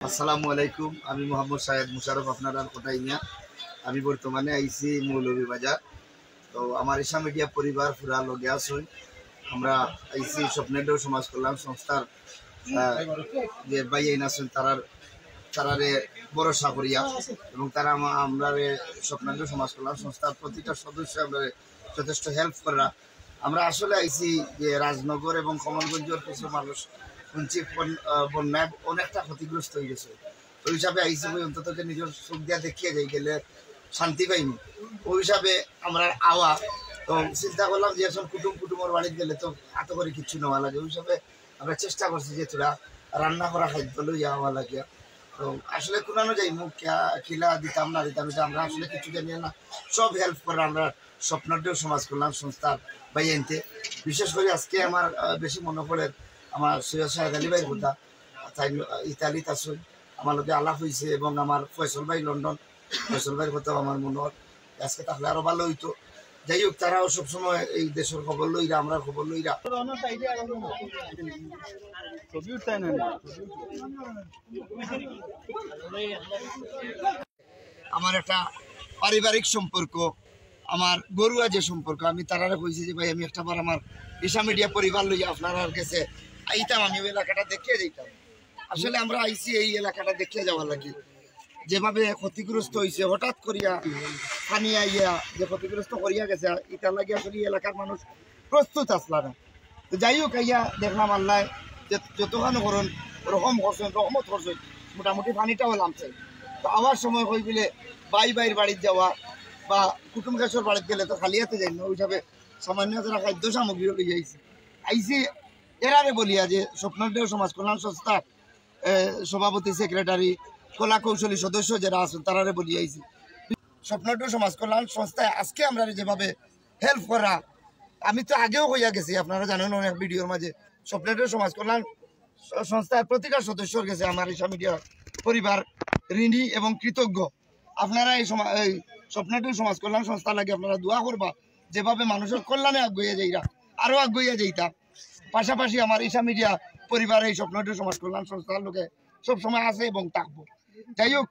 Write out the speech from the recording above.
আসসালামু আলাইকুম। আমি মোহাম্মদ সায়েদ মুশারফ, আপনারা কোটাই নিয়া। আমি বর্তমানে আইসি মৌলভীবাজার। তো আমার ইসা মিডিয়া পরিবার পুরা লগে আসুন। আমরা আইসি স্বপ্নেন্দ্র সমাজ কল্যাণ সংস্থার যে ভাই আছেন তারারে ভরসা করিয়া এবং তারা আমরা স্বপ্নেন্দ্র সমাজ কল্যাণ সংস্থার প্রতিটা সদস্য আমরা যথেষ্ট হেল্প করা। আমরা আসলে আইসি যে রাজনগর এবং কমলগঞ্জের কিছু মানুষ শুনছি বন্যায় অনেকটা ক্ষতিগ্রস্ত হয়ে গেছে। ওই হিসাবে আইসি বই অন্তত নিজের চোখ দিয়া দেখিয়ে যাই গেলে শান্তি পাইনি। ওই হিসাবে আমরা আওয়া তো চিন্তা করলাম যে এখন কুটুমের বাড়িতে গেলে তো এত করে কিচ্ছু নেওয়া লাগে। ওই হিসাবে আমরা চেষ্টা করছি যে তোরা রান্না করা খাদ্য লইয়া হওয়া লাগিয়া। তো আসলে কোনানো যাই মুখ খিলা দিতাম না দিতাম, এটা আমরা আসলে কিছু জানি না। সব হেল্প করে আমরা স্বপ্নেন্দ্র সমাজ কল্যাণ সংস্থার বাইনতে। বিশেষ করে আজকে আমার বেশি মনে পড়ে আমার সৈয়দ শাহেদ আলী ভাইয়ের কথা। তাই ইতালিতে আসুন আমার লোকে আলাপ হয়েছে এবং আমার ফয়সল ভাই লন্ডন, ফয়সল ভাইয়ের কথাও আমার মনে হয় আজকে তাহলে আরো ভালো হইতো। যাই হোক, তারাও সবসময় এই দেশের খবর লইরা, আমরা খবর লইরা। আমার একটা পারিবারিক সম্পর্ক, আমার গরুয়া যে সম্পর্ক, আমি তারারে কইছি যে ভাই আমি একটা বার আমার ইসা মিডিয়া পরিবার লইয়া আপনার কাছে আইতাম, আমি ওই এলাকাটা দেখিয়ে যাইতাম। আসলে আমরা আইসি এই এলাকাটা দেখিয়ে যাওয়ার লাগি। যেভাবে ক্ষতিগ্রস্ত হয়েছে হঠাৎ করিয়া পানি আইয়া যে ক্ষতিগ্রস্ত করিয়া গেছে, এটা লাগে আসলে এলাকার মানুষ প্রস্তুত আসলা না। তো যাই হোক, আইয়া দেখলাম আল্লাহ যতখানি করুন রকম করছেন, রহমত করছেন, মোটামুটি পানিটাও নামছে। তো আবার সময় হয়ে গেলে বাইর বাড়িতে যাওয়া বা কুটুম গাছের বাড়িতে গেলে তো খালি হাতে যাই না। ওই হিসাবে সামান্য যারা খাদ্য সামগ্রীও লই আইসি এরারে বলিয়া যে স্বপ্নেন্দ্র সমাজ কল্যাণ সংস্থার সভাপতি, সেক্রেটারি, কলা কৌশলী সদস্য যারা আছেন তারারে বলি আইসি স্বপ্নেন্দ্র সমাজ কল্যাণ সংস্থায় আজকে আমরা যেভাবে হেল্প করা। আমি তো আগেও হইয়া গেছি, আপনারা জানেন অনেক ভিডিওর মাঝে। স্বপ্নেন্দ্র সমাজ কল্যাণ সংস্থার প্রতিটা সদস্যর গেছে আমার ইসা মিডিয়া পরিবার ঋণী এবং কৃতজ্ঞ। আপনারা এই স্বপ্নেন্দ্র সমাজ কল্যাণ সংস্থা লাগে আপনারা দোয়া করবা, যেভাবে মানুষের কল্যাণে আগুইয়া যাইরা আরো আগুইয়া যাইতা। পাশাপাশি আমার ইসা মিডিয়া পরিবার এই স্বপ্নেন্দ্র সমাজ কল্যাণ সংস্থার লোকে সবসময় আছে এবং থাকবো। যাই হোক,